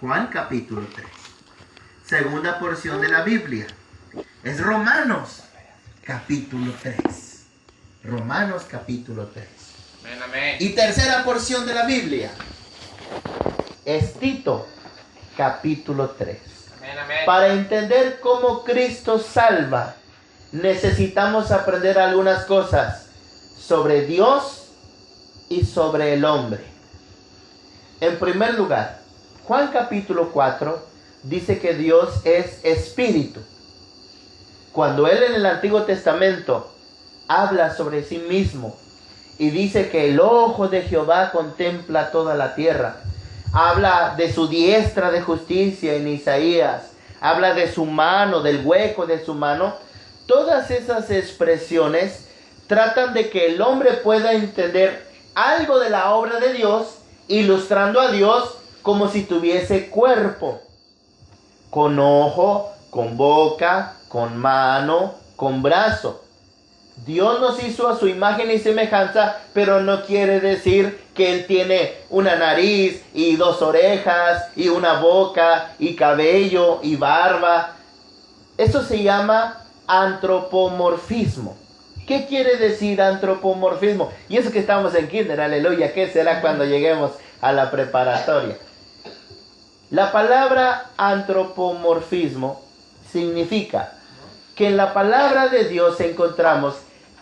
Juan capítulo 3. Segunda porción de la Biblia es Romanos capítulo 3. Romanos capítulo 3. Amén, amén. Y tercera porción de la Biblia es Tito capítulo 3. Amén, amén. Para entender cómo Cristo salva, necesitamos aprender algunas cosas sobre Dios y sobre el hombre. En primer lugar, Juan capítulo 4 dice que Dios es espíritu. Cuando Él en el Antiguo Testamento habla sobre sí mismo y dice que el ojo de Jehová contempla toda la tierra, habla de su diestra de justicia en Isaías, habla de su mano, del hueco de su mano. Todas esas expresiones tratan de que el hombre pueda entender algo de la obra de Dios, ilustrando a Dios como si tuviese cuerpo, con ojo, con boca, con mano, con brazo. Dios nos hizo a su imagen y semejanza, pero no quiere decir que Él tiene una nariz y dos orejas y una boca y cabello y barba. Eso se llama antropomorfismo. ¿Qué quiere decir antropomorfismo? Y eso que estamos en kinder, aleluya, ¿qué será cuando lleguemos a la preparatoria? La palabra antropomorfismo significa que en la palabra de Dios encontramos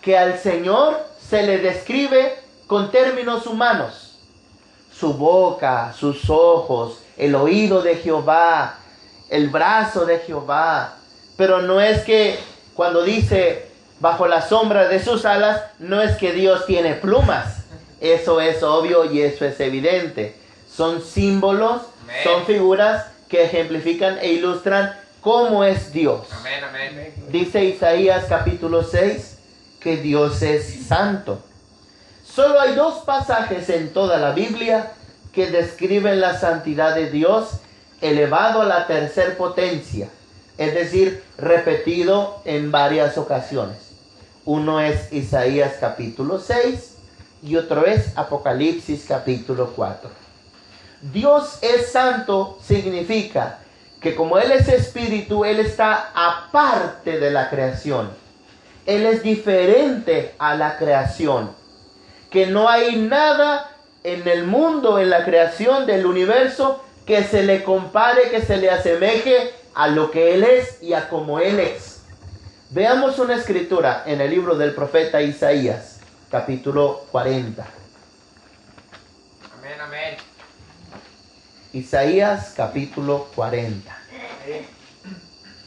que al Señor se le describe con términos humanos. Su boca, sus ojos, el oído de Jehová, el brazo de Jehová. Pero no es que cuando dice bajo la sombra de sus alas, no es que Dios tiene plumas. Eso es obvio y eso es evidente. Son símbolos, amén, son figuras que ejemplifican e ilustran cómo es Dios. Amén, amén. Dice Isaías capítulo 6 que Dios es santo. Solo hay dos pasajes en toda la Biblia que describen la santidad de Dios elevado a la tercer potencia, es decir, repetido en varias ocasiones. Uno es Isaías capítulo 6 y otro es Apocalipsis capítulo 4. Dios es santo significa que como Él es espíritu, Él está aparte de la creación. Él es diferente a la creación. Que no hay nada en el mundo, en la creación del universo, que se le compare, que se le asemeje a lo que Él es y a como Él es. Veamos una escritura en el libro del profeta Isaías, capítulo 40. Amén, amén. Isaías, capítulo 40.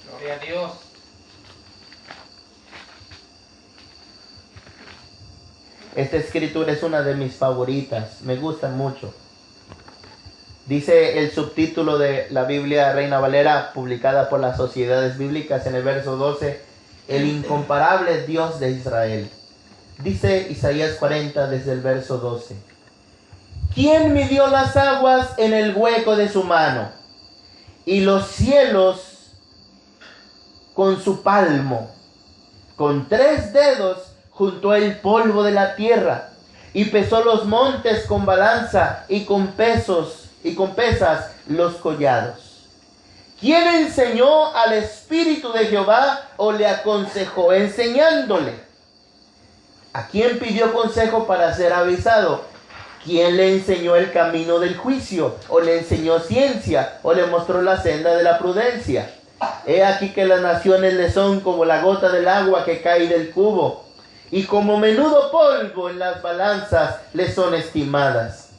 Gloria a Dios. Esta escritura es una de mis favoritas, me gusta mucho. Dice el subtítulo de la Biblia Reina Valera, publicada por las Sociedades Bíblicas, en el verso 12, el incomparable Dios de Israel. Dice Isaías 40 desde el verso 12. ¿Quién midió las aguas en el hueco de su mano y los cielos con su palmo? Con 3 dedos juntó el polvo de la tierra y pesó los montes con balanza y con pesas los collados. ¿Quién enseñó al Espíritu de Jehová o le aconsejó enseñándole? ¿A quién pidió consejo para ser avisado? ¿Quién le enseñó el camino del juicio? ¿O le enseñó ciencia? ¿O le mostró la senda de la prudencia? He aquí que las naciones le son como la gota del agua que cae del cubo, y como menudo polvo en las balanzas le son estimadas.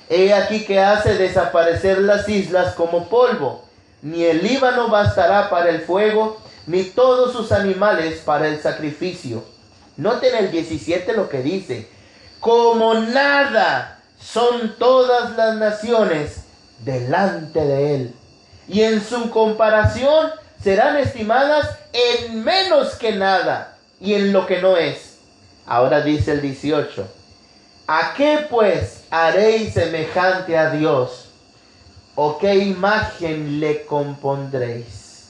He aquí que hace desaparecer las islas como polvo. Ni el Líbano bastará para el fuego, ni todos sus animales para el sacrificio. Noten el 17 lo que dice. Como nada son todas las naciones delante de él, y en su comparación serán estimadas en menos que nada y en lo que no es. Ahora dice el 18. ¿A qué pues haréis semejante a Dios? ¿O qué imagen le compondréis?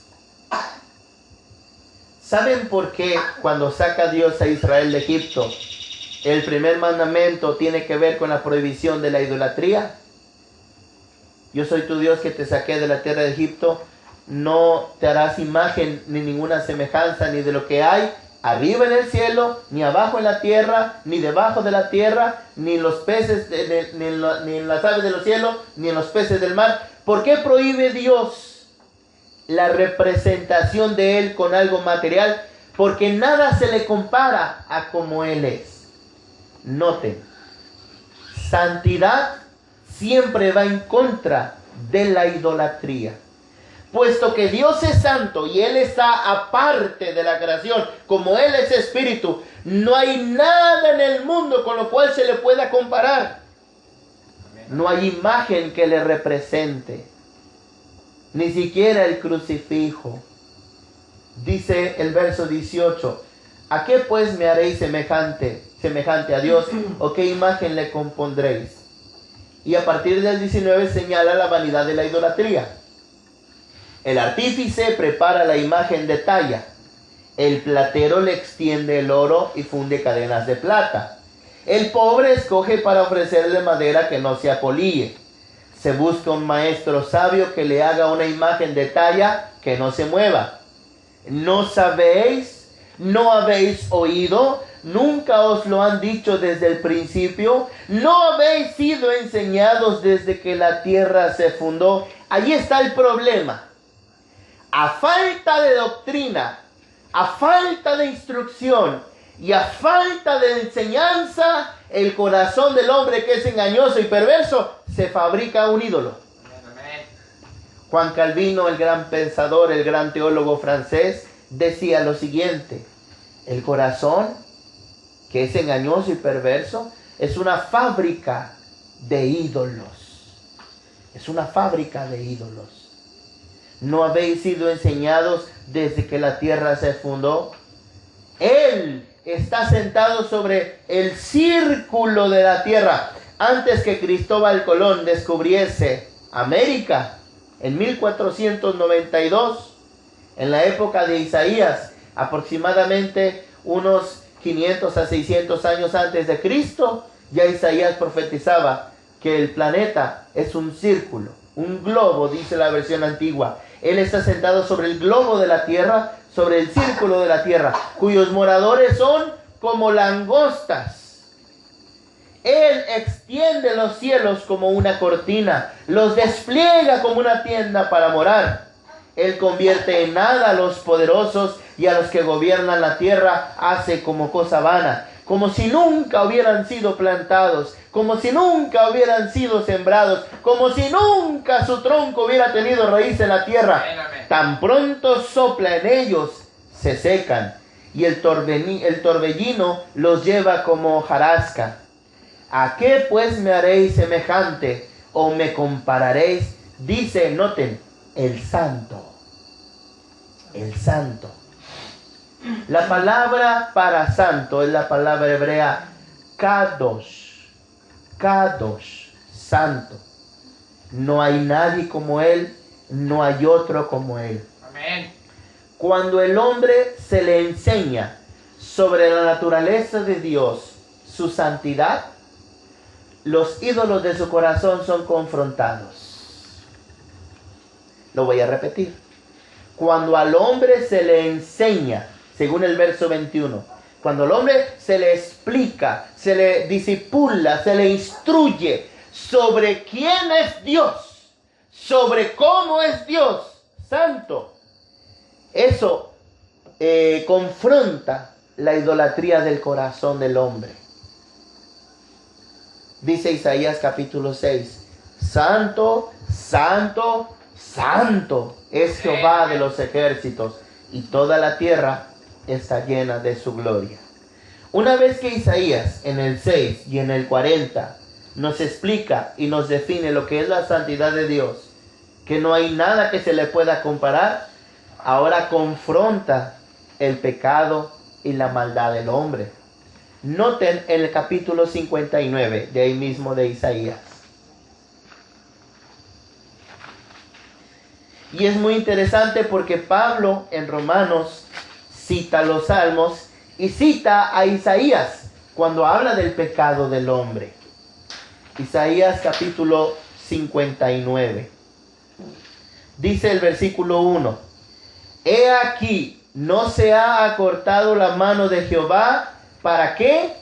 ¿Saben por qué cuando saca Dios a Israel de Egipto, el primer mandamiento tiene que ver con la prohibición de la idolatría? yo soy tu Dios que te saqué de la tierra de Egipto. No te harás imagen ni ninguna semejanza ni de lo que hay arriba en el cielo, ni abajo en la tierra, ni debajo de la tierra, ni en los peces, ni en las aves de los cielos, ni en los peces del mar. ¿Por qué prohíbe Dios la representación de Él con algo material? Porque nada se le compara a como Él es. Noten, santidad siempre va en contra de la idolatría. Puesto que Dios es santo y Él está aparte de la creación, como Él es espíritu, no hay nada en el mundo con lo cual se le pueda comparar. No hay imagen que le represente, ni siquiera el crucifijo. Dice el verso 18, ¿a qué pues me haréis semejante a Dios? ¿O qué imagen le compondréis? Y a partir del 19 señala la vanidad de la idolatría. El artífice prepara la imagen de talla. El platero le extiende el oro y funde cadenas de plata. El pobre escoge para ofrecerle madera que no se apolille. Se busca un maestro sabio que le haga una imagen de talla que no se mueva. ¿No sabéis? ¿No habéis oído? ¿Nunca os lo han dicho desde el principio? ¿No habéis sido enseñados desde que la tierra se fundó? Ahí está el problema. A falta de doctrina, a falta de instrucción y a falta de enseñanza, el corazón del hombre, que es engañoso y perverso, se fabrica un ídolo. Juan Calvino, el gran pensador, el gran teólogo francés, decía lo siguiente: el corazón, que es engañoso y perverso, es una fábrica de ídolos. Es una fábrica de ídolos. ¿No habéis sido enseñados desde que la tierra se fundó? Él está sentado sobre el círculo de la tierra. Antes que Cristóbal Colón descubriese América, en 1492, en la época de Isaías, aproximadamente unos 500 a 600 años antes de Cristo, ya Isaías profetizaba que el planeta es un círculo, un globo, dice la versión antigua. Él está sentado sobre el globo de la tierra, sobre el círculo de la tierra, cuyos moradores son como langostas. Él extiende los cielos como una cortina, los despliega como una tienda para morar. Él convierte en nada a los poderosos y a los que gobiernan la tierra hace como cosa vana, como si nunca hubieran sido plantados, como si nunca hubieran sido sembrados, como si nunca su tronco hubiera tenido raíz en la tierra. Tan pronto sopla en ellos, se secan, y el torbellino los lleva como hojarasca. ¿A qué pues me haréis semejante o me compararéis? Dice, noten, el santo. El santo. La palabra para santo es la palabra hebrea kadosh. Kadosh, santo. No hay nadie como Él, no hay otro como Él. Amén. Cuando el hombre se le enseña sobre la naturaleza de Dios, su santidad, los ídolos de su corazón son confrontados. Lo voy a repetir. Cuando al hombre se le enseña, según el verso 21, cuando al hombre se le explica, se le disipula, se le instruye sobre quién es Dios, sobre cómo es Dios santo, eso confronta la idolatría del corazón del hombre. Dice Isaías capítulo 6, santo, santo, santo es Jehová de los ejércitos, y toda la tierra está llena de su gloria. Una vez que Isaías en el 6 y en el 40 nos explica y nos define lo que es la santidad de Dios, que no hay nada que se le pueda comparar, ahora confronta el pecado y la maldad del hombre. Noten en el capítulo 59 de ahí mismo de Isaías. Y es muy interesante porque Pablo en Romanos cita los Salmos y cita a Isaías cuando habla del pecado del hombre. Isaías capítulo 59. Dice el versículo 1: He aquí, no se ha acortado la mano de Jehová. ¿Para qué?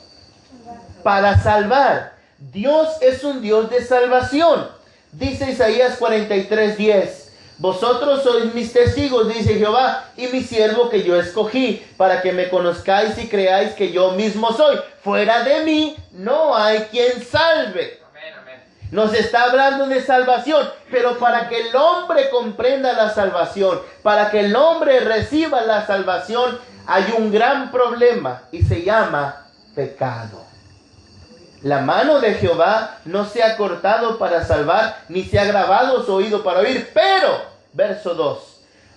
Para salvar. Dios es un Dios de salvación. Dice Isaías 43:10: Vosotros sois mis testigos, dice Jehová, y mi siervo que yo escogí, para que me conozcáis y creáis que yo mismo soy. Fuera de mí no hay quien salve. Amén, amén. Nos está hablando de salvación, pero para que el hombre comprenda la salvación, para que el hombre reciba la salvación, hay un gran problema y se llama pecado. La mano de Jehová no se ha cortado para salvar, ni se ha agravado su oído para oír. Pero, verso 2,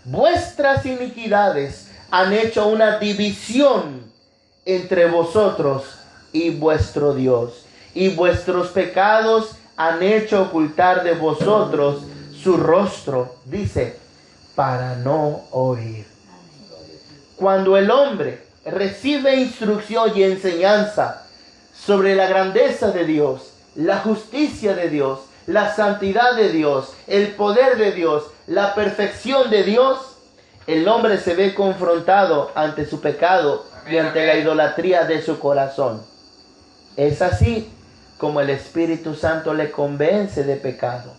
vuestras iniquidades han hecho una división entre vosotros y vuestro Dios. Y vuestros pecados han hecho ocultar de vosotros su rostro, dice, para no oír. Cuando el hombre recibe instrucción y enseñanza sobre la grandeza de Dios, la justicia de Dios, la santidad de Dios, el poder de Dios, la perfección de Dios, el hombre se ve confrontado ante su pecado y ante la idolatría de su corazón. Es así como el Espíritu Santo le convence de pecado.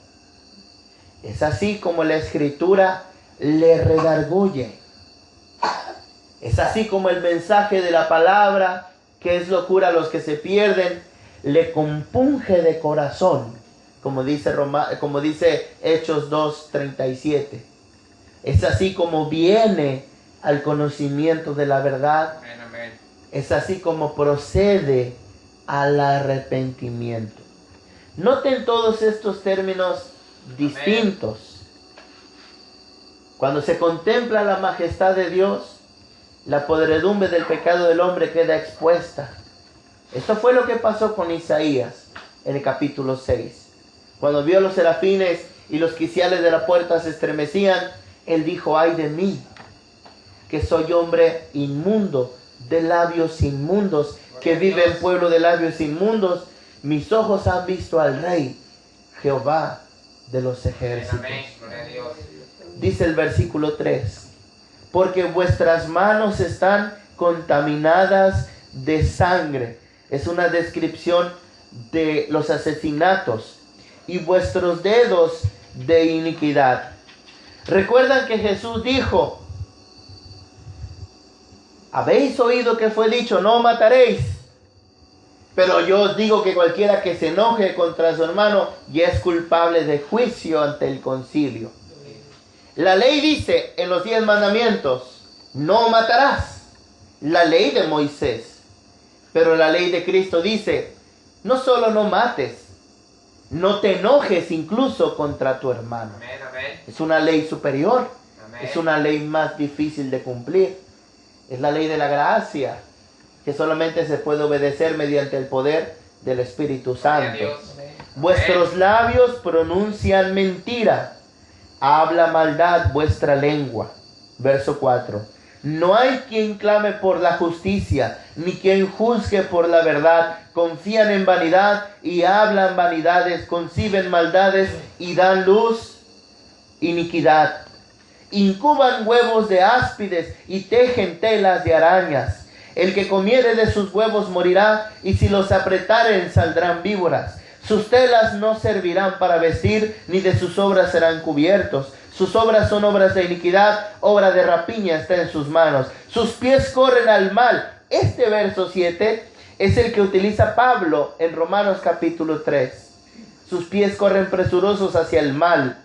Es así como la Escritura le redarguye. Es así como el mensaje de la palabra, que es locura a los que se pierden, le compunge de corazón, como dice Hechos 2:37. Es así como viene al conocimiento de la verdad. Amén, amén. Es así como procede al arrepentimiento. Noten todos estos términos distintos. Cuando se contempla la majestad de Dios, la podredumbre del pecado del hombre queda expuesta. Esto fue lo que pasó con Isaías en el capítulo 6. Cuando vio a los serafines y los quiciales de la puerta se estremecían, él dijo: ay de mí, que soy hombre inmundo, de labios inmundos, que vive en pueblo de labios inmundos. Mis ojos han visto al Rey, Jehová de los ejércitos. Amén, gloria a Dios. Dice el versículo 3: porque vuestras manos están contaminadas de sangre. Es una descripción de los asesinatos. Y vuestros dedos de iniquidad. ¿Recuerdan que Jesús dijo: habéis oído que fue dicho, no mataréis? Pero yo os digo que cualquiera que se enoje contra su hermano ya es culpable de juicio ante el concilio. La ley dice en los 10 mandamientos: no matarás. La ley de Moisés. Pero la ley de Cristo dice: no solo no mates, no te enojes incluso contra tu hermano. Amén, amén. Es una ley superior. Amén. Es una ley más difícil de cumplir. Es la ley de la gracia, que solamente se puede obedecer mediante el poder del Espíritu Gloria a Santo. Dios. Vuestros labios pronuncian mentira. Habla maldad vuestra lengua. Verso 4. No hay quien clame por la justicia, ni quien juzgue por la verdad. Confían en vanidad y hablan vanidades, conciben maldades y dan luz iniquidad. Incuban huevos de áspides y tejen telas de arañas. El que comiere de sus huevos morirá, y si los apretaren saldrán víboras. Sus telas no servirán para vestir, ni de sus obras serán cubiertos. Sus obras son obras de iniquidad, obra de rapiña está en sus manos. Sus pies corren al mal. Este verso 7 es el que utiliza Pablo en Romanos capítulo 3. Sus pies corren presurosos hacia el mal,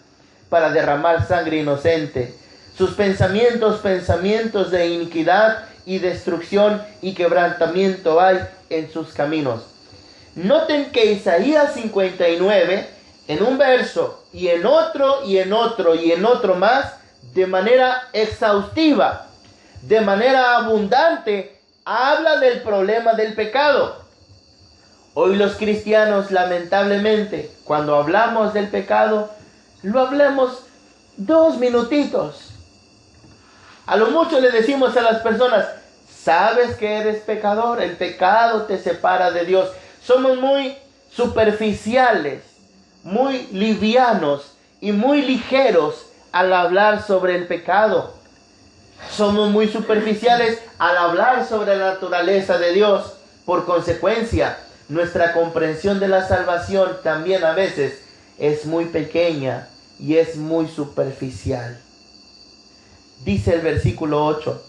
para derramar sangre inocente. Sus pensamientos de iniquidad y destrucción y quebrantamiento hay en sus caminos. Noten que Isaías 59, en un verso y en otro y en otro y en otro más, de manera exhaustiva, de manera abundante, habla del problema del pecado. Hoy los cristianos, lamentablemente, cuando hablamos del pecado, lo hablamos 2 minutitos. A lo mucho le decimos a las personas: sabes que eres pecador, el pecado te separa de Dios. Somos muy superficiales, muy livianos y muy ligeros al hablar sobre el pecado. Somos muy superficiales al hablar sobre la naturaleza de Dios. Por consecuencia, nuestra comprensión de la salvación también a veces es muy pequeña y es muy superficial. Dice el versículo 8,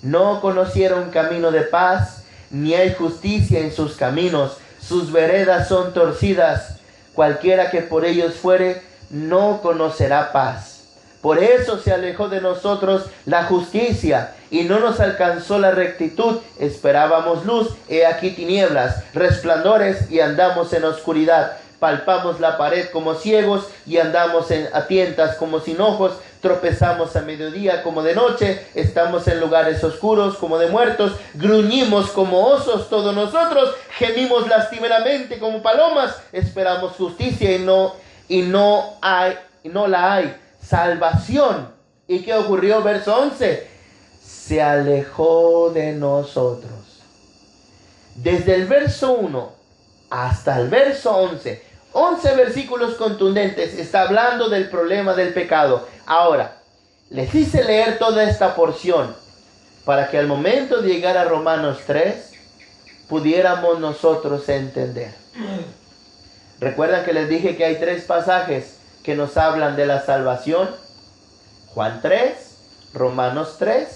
no conocieron camino de paz, ni hay justicia en sus caminos, sus veredas son torcidas, cualquiera que por ellos fuere no conocerá paz. Por eso se alejó de nosotros la justicia y no nos alcanzó la rectitud. Esperábamos luz, he aquí tinieblas, resplandores y andamos en oscuridad. Palpamos la pared como ciegos y andamos a tientas como sin ojos. Tropezamos a mediodía como de noche, estamos en lugares oscuros como de muertos. Gruñimos como osos todos nosotros, gemimos lastimeramente como palomas. Esperamos justicia y no la hay. Salvación. ¿Y qué ocurrió? Verso 11. Se alejó de nosotros. Desde el verso 1 hasta el verso 11. 11 versículos contundentes. Está hablando del problema del pecado. Ahora, les hice leer toda esta porción para que al momento de llegar a Romanos 3 pudiéramos nosotros entender. ¿Recuerdan que les dije que hay 3 pasajes que nos hablan de la salvación? Juan 3, Romanos 3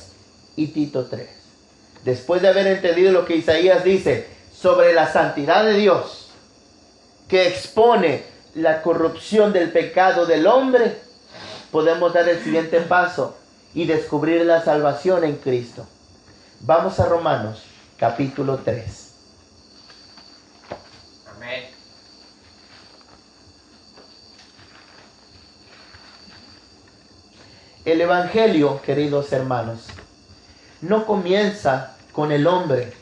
y Tito 3. Después de haber entendido lo que Isaías dice sobre la santidad de Dios, que expone la corrupción del pecado del hombre, podemos dar el siguiente paso y descubrir la salvación en Cristo. Vamos a Romanos capítulo 3. Amén. El Evangelio, queridos hermanos, no comienza con el hombre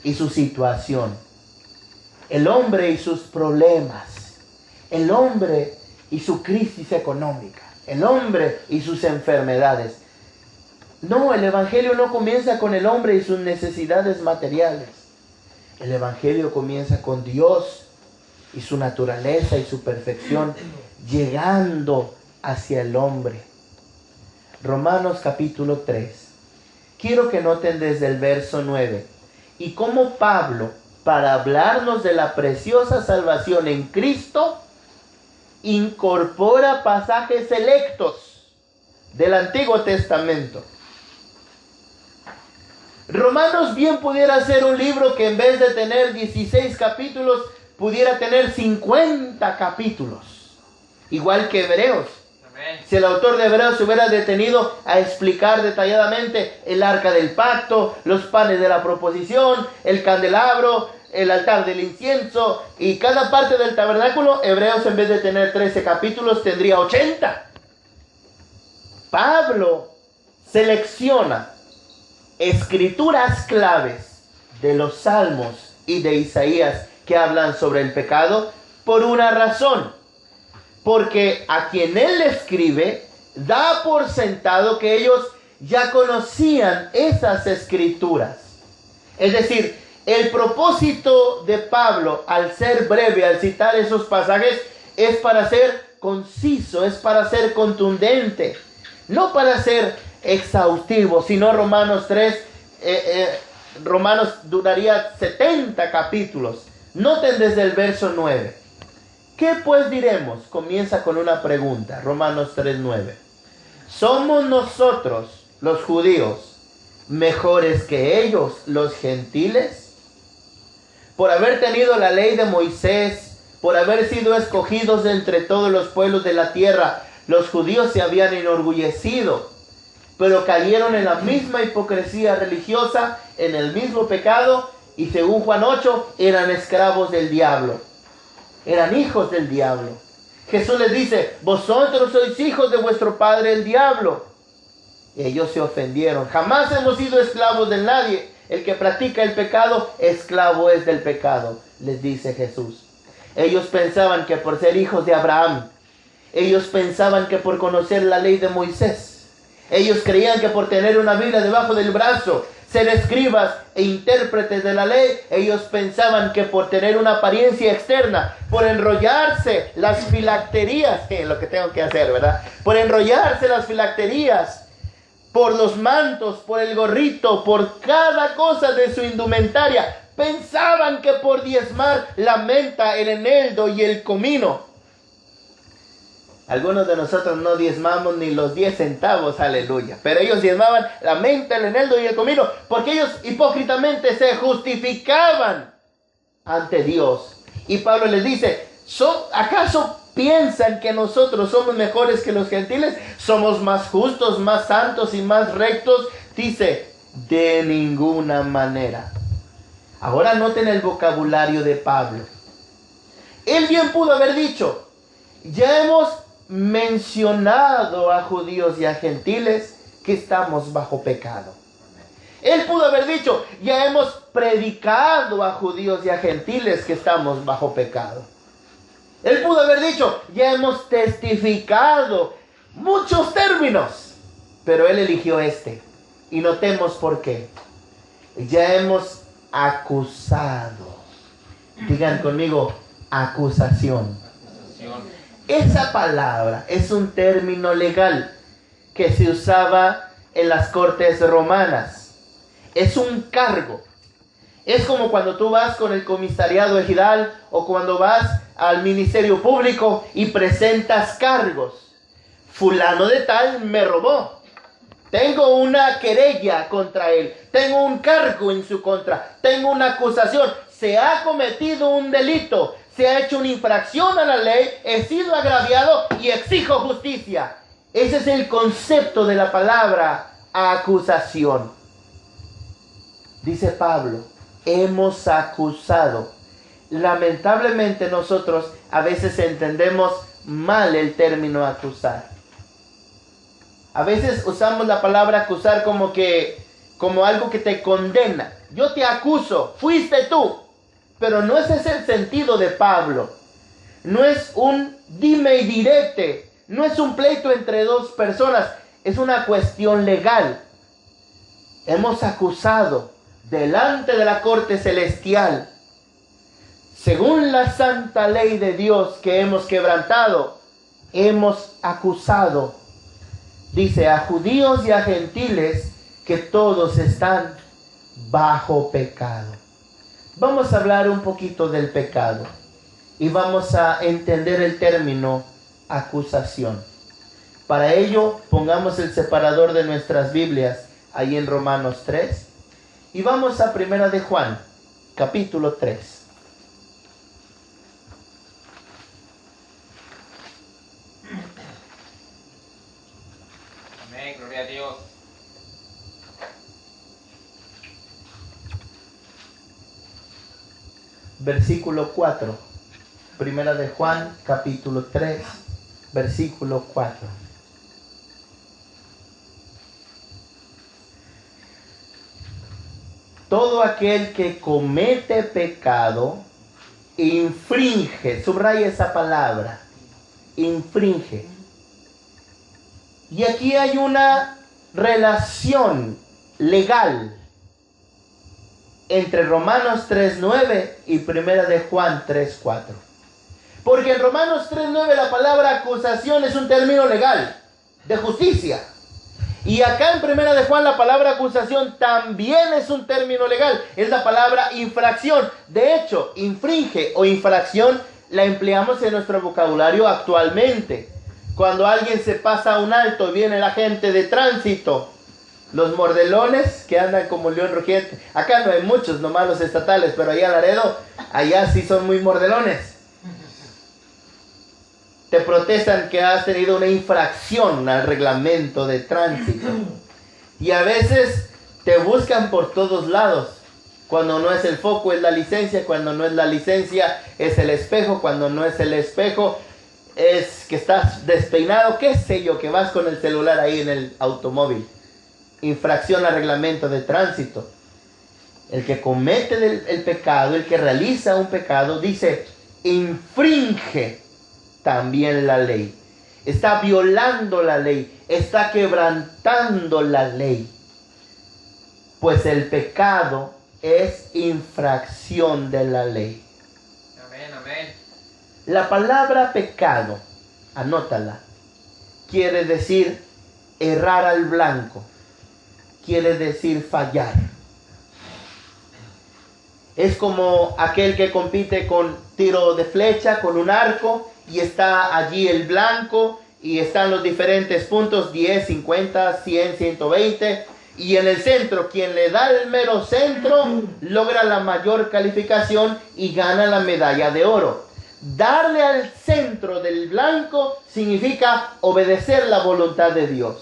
y su situación, el hombre y sus problemas, el hombre y su crisis económica, el hombre y sus enfermedades. No, el Evangelio no comienza con el hombre y sus necesidades materiales. El Evangelio comienza con Dios y su naturaleza y su perfección, llegando hacia el hombre. Romanos capítulo 3. Quiero que noten desde el verso 9. Y cómo Pablo, para hablarnos de la preciosa salvación en Cristo, incorpora pasajes selectos del Antiguo Testamento. Romanos bien pudiera ser un libro que en vez de tener 16 capítulos, pudiera tener 50 capítulos. Igual que Hebreos. Si el autor de Hebreos se hubiera detenido a explicar detalladamente el arca del pacto, los panes de la proposición, el candelabro, el altar del incienso y cada parte del tabernáculo, Hebreos en vez de tener 13 capítulos tendría 80. Pablo selecciona escrituras claves de los Salmos y de Isaías que hablan sobre el pecado por una razón. Porque a quien él le escribe, da por sentado que ellos ya conocían esas escrituras. Es decir, el propósito de Pablo, al ser breve, al citar esos pasajes, es para ser conciso, es para ser contundente, no para ser exhaustivo, sino Romanos 3, Romanos duraría 70 capítulos. Noten desde el verso 9. ¿Qué pues diremos? Comienza con una pregunta, Romanos 3:9. ¿Somos nosotros, los judíos, mejores que ellos, los gentiles? Por haber tenido la ley de Moisés, por haber sido escogidos de entre todos los pueblos de la tierra, los judíos se habían enorgullecido, pero cayeron en la misma hipocresía religiosa, en el mismo pecado, y según Juan 8, eran esclavos del diablo. Eran hijos del diablo. Jesús les dice, vosotros sois hijos de vuestro padre el diablo. Ellos se ofendieron. Jamás hemos sido esclavos de nadie. El que practica el pecado, esclavo es del pecado, les dice Jesús. Ellos pensaban que por ser hijos de Abraham, ellos pensaban que por conocer la ley de Moisés, Ellos creían que por tener una Biblia debajo del brazo, ser escribas e intérpretes de la ley, ellos pensaban que por tener una apariencia externa, por enrollarse las filacterías, lo que tengo que hacer, ¿verdad? Por enrollarse las filacterías, por los mantos, por el gorrito, por cada cosa de su indumentaria, pensaban que por diezmar la menta, el eneldo y el comino. Algunos de nosotros no diezmamos ni los 10 centavos, aleluya. Pero ellos diezmaban la menta, el eneldo y el comino, porque ellos hipócritamente se justificaban ante Dios. Y Pablo les dice, ¿acaso piensan que nosotros somos mejores que los gentiles? ¿Somos más justos, más santos y más rectos? Dice, de ninguna manera. Ahora noten el vocabulario de Pablo. Él bien pudo haber dicho, ya hemos mencionado a judíos y a gentiles que estamos bajo pecado. Él pudo haber dicho, ya hemos predicado a judíos y a gentiles que estamos bajo pecado. Él pudo haber dicho, ya hemos testificado, muchos términos, pero él eligió este. Y notemos por qué. Ya hemos acusado. Digan conmigo, acusación. Esa palabra es un término legal que se usaba en las cortes romanas. Es un cargo. Es como cuando tú vas con el comisariado ejidal o cuando vas al ministerio público y presentas cargos. Fulano de tal me robó. Tengo una querella contra él. Tengo un cargo en su contra. Tengo una acusación. Se ha cometido un delito. Se ha hecho una infracción a la ley, he sido agraviado y exijo justicia. Ese es el concepto de la palabra acusación. Dice Pablo, hemos acusado. Lamentablemente nosotros a veces entendemos mal el término acusar. A veces usamos la palabra acusar como algo que te condena. Yo te acuso, fuiste tú. Pero no ese es el sentido de Pablo. No es un dime y direte. No es un pleito entre dos personas. Es una cuestión legal. Hemos acusado delante de la corte celestial. Según la santa ley de Dios que hemos quebrantado, hemos acusado. Dice a judíos y a gentiles que todos están bajo pecado. Vamos a hablar un poquito del pecado y vamos a entender el término acusación. Para ello, pongamos el separador de nuestras Biblias ahí en Romanos 3 y vamos a Primera de Juan, capítulo 3. Amén, gloria a Dios. Versículo 4. Primera de Juan, capítulo 3, versículo 4. Todo aquel que comete pecado, infringe, subraya esa palabra, infringe. Y aquí hay una relación legal entre Romanos 3.9 y Primera de Juan 3.4. Porque en Romanos 3.9 la palabra acusación es un término legal, de justicia. Y acá en Primera de Juan la palabra acusación también es un término legal, es la palabra infracción. De hecho, infringe o infracción la empleamos en nuestro vocabulario actualmente. Cuando alguien se pasa a un alto, viene la gente de tránsito, los mordelones que andan como león rugiente. Acá no hay muchos, nomás los estatales, pero allá en Laredo, allá sí son muy mordelones. Te protestan que has tenido una infracción al reglamento de tránsito. Y a veces te buscan por todos lados. Cuando no es el foco es la licencia, cuando no es la licencia es el espejo, cuando no es el espejo es que estás despeinado, qué sé yo, que vas con el celular ahí en el automóvil. Infracción al reglamento de tránsito. El que comete el pecado, el que realiza un pecado, dice, infringe también la ley. está violando la ley, está quebrantando la ley. Pues el pecado es infracción de la ley. Amén, amén. La palabra pecado, anótala, quiere decir errar al blanco, quiere decir fallar. Es como aquel que compite con tiro de flecha, con un arco, y está allí el blanco, y están los diferentes puntos, 10, 50, 100, 120, y en el centro, quien le da el mero centro, logra la mayor calificación y gana la medalla de oro. Darle al centro del blanco significa obedecer la voluntad de Dios.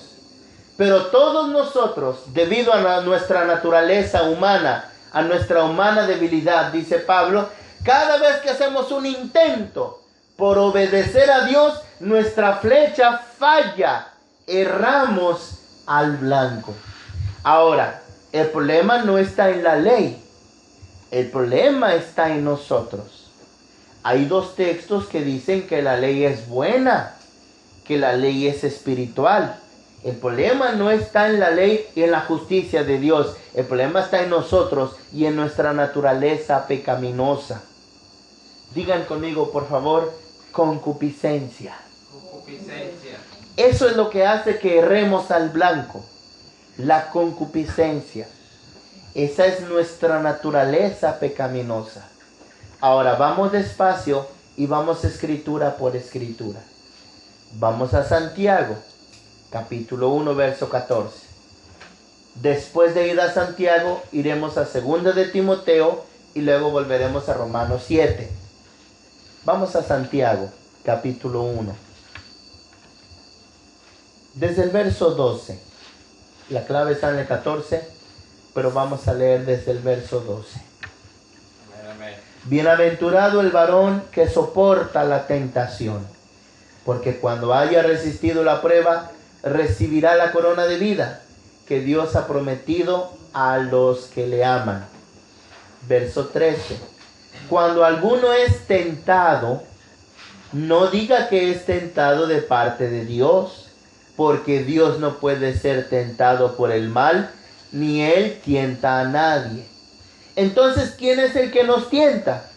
Pero todos nosotros, debido a nuestra naturaleza humana, a nuestra humana debilidad, dice Pablo, cada vez que hacemos un intento por obedecer a Dios, nuestra flecha falla, erramos al blanco. Ahora, el problema no está en la ley, el problema está en nosotros. Hay dos textos que dicen que la ley es buena, que la ley es espiritual. El problema no está en la ley y en la justicia de Dios. El problema está en nosotros y en nuestra naturaleza pecaminosa. Digan conmigo, por favor, concupiscencia. Concupiscencia. Eso es lo que hace que erremos al blanco. La concupiscencia. Esa es nuestra naturaleza pecaminosa. Ahora vamos despacio y vamos escritura por escritura. Vamos a Santiago, capítulo 1, verso 14. Después de ir a Santiago, iremos a 2 de Timoteo y luego volveremos a Romanos 7. Vamos a Santiago, capítulo 1. Desde el verso 12. La clave está en el 14, pero vamos a leer desde el verso 12. Amén, amén. Bienaventurado el varón que soporta la tentación, porque cuando haya resistido la prueba, recibirá la corona de vida que Dios ha prometido a los que le aman. Verso 13. Cuando alguno es tentado, no diga que es tentado de parte de Dios, porque Dios no puede ser tentado por el mal, ni Él tienta a nadie. Entonces, ¿quién es el que nos tienta?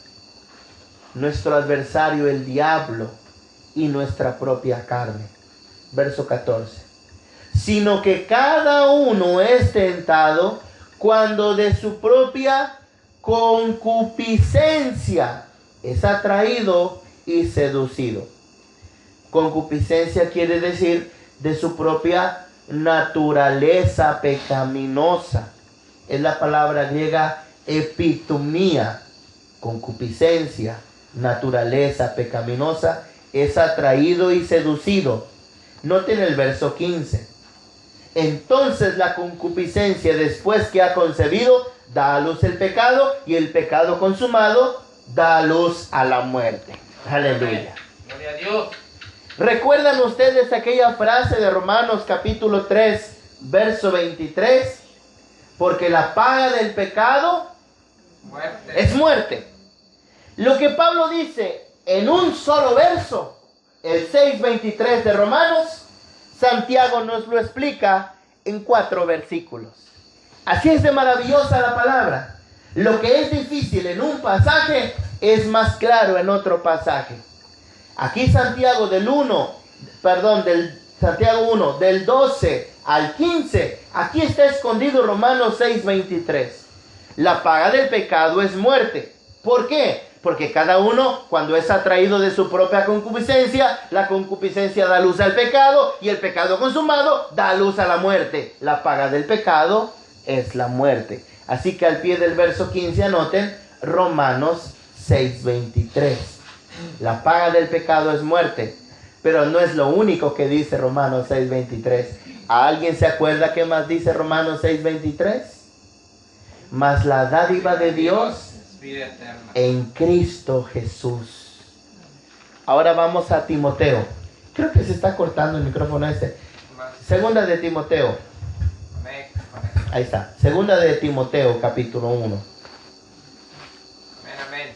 Nuestro adversario, el diablo, y nuestra propia carne. Verso 14. Sino que cada uno es tentado cuando de su propia concupiscencia es atraído y seducido. Concupiscencia quiere decir de su propia naturaleza pecaminosa. Es la palabra griega epitumía. Concupiscencia, naturaleza pecaminosa, es atraído y seducido. Noten el verso 15. Entonces la concupiscencia, después que ha concebido, da a luz el pecado, y el pecado consumado da a luz a la muerte. Aleluya. Gloria a Dios. ¿Recuerdan ustedes aquella frase de Romanos capítulo 3, verso 23? Porque la paga del pecado Muerte. es muerte. Lo que Pablo dice en un solo verso, el 6:23 de Romanos, Santiago nos lo explica en 4 versículos. Así es de maravillosa la palabra. Lo que es difícil en un pasaje es más claro en otro pasaje. Aquí Santiago Santiago 1, del 12 al 15, aquí está escondido Romanos 6:23. La paga del pecado es muerte. ¿Por qué? Porque cada uno, cuando es atraído de su propia concupiscencia, la concupiscencia da luz al pecado, y el pecado consumado da luz a la muerte. La paga del pecado es la muerte. Así que al pie del verso 15 anoten Romanos 6:23. La paga del pecado es muerte, pero no es lo único que dice Romanos 6:23. ¿Alguien se acuerda qué más dice Romanos 6:23? Mas la dádiva de Dios Es vida eterna. en Cristo Jesús. Ahora vamos a Timoteo. Creo que se está cortando el micrófono este. Segunda de Timoteo. Amén. Ahí está. Segunda de Timoteo, capítulo 1. Amén, amén.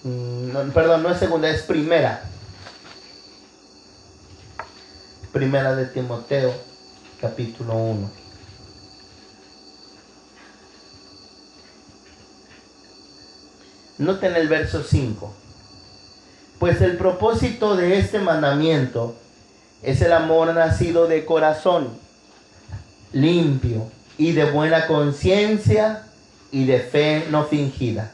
Perdón, no es segunda, es primera. Primera de Timoteo, capítulo 1. Noten el verso 5. Pues el propósito de este mandamiento es el amor nacido de corazón limpio y de buena conciencia y de fe no fingida,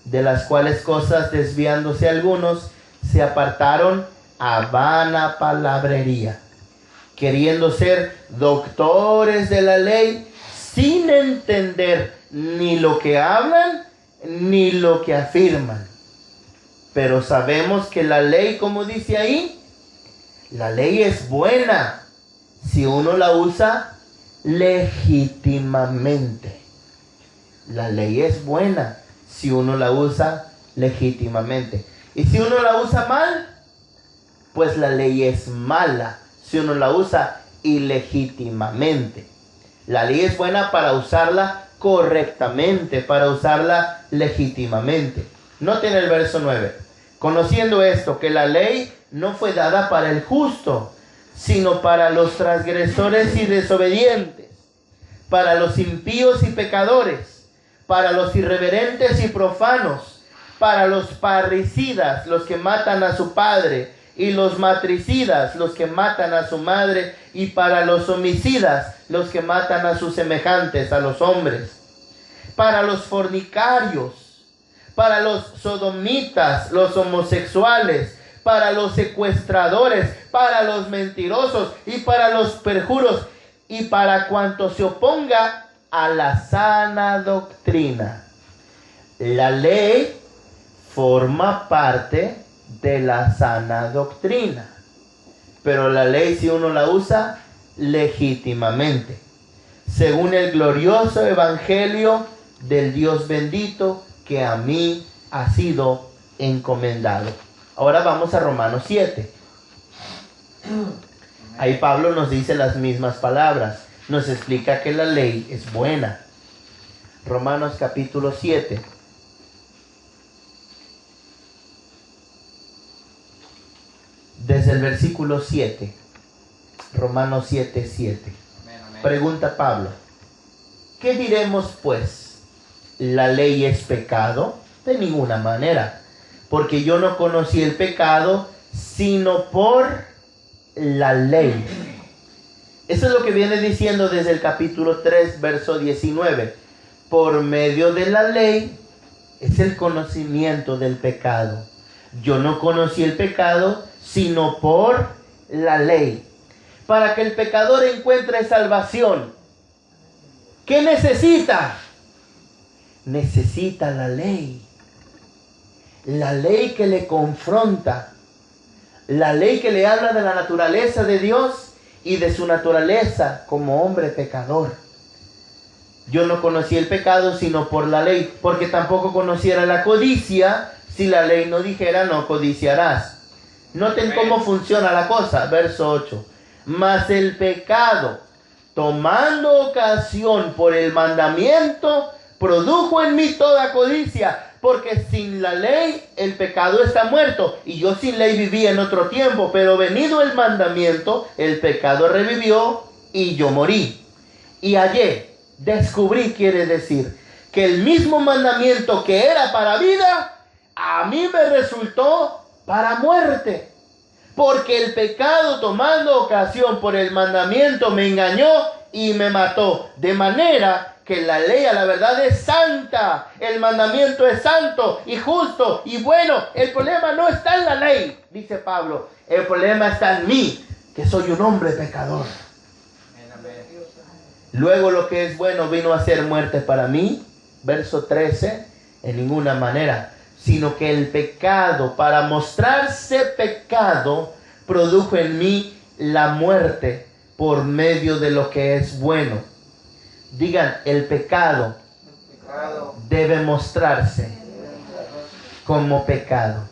de las cuales cosas desviándose algunos se apartaron a vana palabrería, queriendo ser doctores de la ley sin entender ni lo que hablan ni lo que afirman. Pero sabemos que la ley, como dice ahí, la ley es buena si uno la usa legítimamente. La ley es buena si uno la usa legítimamente. Y si uno la usa mal, pues la ley es mala si uno la usa ilegítimamente. La ley es buena para usarla correctamente, para usarla legítimamente. Noten el verso 9. Conociendo esto, que la ley no fue dada para el justo, sino para los transgresores y desobedientes, para los impíos y pecadores, para los irreverentes y profanos, para los parricidas, los que matan a su padre, y los matricidas, los que matan a su madre, y para los homicidas, los que matan a sus semejantes, a los hombres, para los fornicarios, para los sodomitas, los homosexuales, para los secuestradores, para los mentirosos y para los perjuros, y para cuanto se oponga a la sana doctrina. La ley forma parte de la sana doctrina, pero la ley, si uno la usa legítimamente, según el glorioso evangelio del Dios bendito que a mí ha sido encomendado. Ahora vamos a Romanos 7. Ahí Pablo nos dice las mismas palabras, nos explica que la ley es buena. Romanos capítulo 7. Desde el versículo 7, Romanos 7, 7. Pregunta Pablo: ¿qué diremos pues? ¿La ley es pecado? De ninguna manera, porque yo no conocí el pecado sino por la ley. Eso es lo que viene diciendo desde el capítulo 3, verso 19. Por medio de la ley es el conocimiento del pecado. Yo no conocí el pecado sino por la ley, para que el pecador encuentre salvación. ¿Qué necesita? Necesita la ley que le confronta, la ley que le habla de la naturaleza de Dios y de su naturaleza como hombre pecador. Yo no conocí el pecado sino por la ley, porque tampoco conociera la codicia si la ley no dijera no codiciarás. Noten cómo funciona la cosa, verso 8. Mas el pecado, tomando ocasión por el mandamiento, produjo en mí toda codicia, porque sin la ley el pecado está muerto, y yo sin ley vivía en otro tiempo, pero venido el mandamiento, el pecado revivió y yo morí. Y hallé, descubrí, quiere decir, que el mismo mandamiento que era para vida, a mí me resultó para muerte. Porque el pecado, tomando ocasión por el mandamiento, me engañó y me mató. De manera que la ley a la verdad es santa, el mandamiento es santo y justo y bueno. El problema no está en la ley, dice Pablo, el problema está en mí, que soy un hombre pecador. Luego lo que es bueno vino a ser muerte para mí, verso 13, en ninguna manera, sino que el pecado, para mostrarse pecado, produjo en mí la muerte por medio de lo que es bueno. Digan, el pecado debe mostrarse como pecado.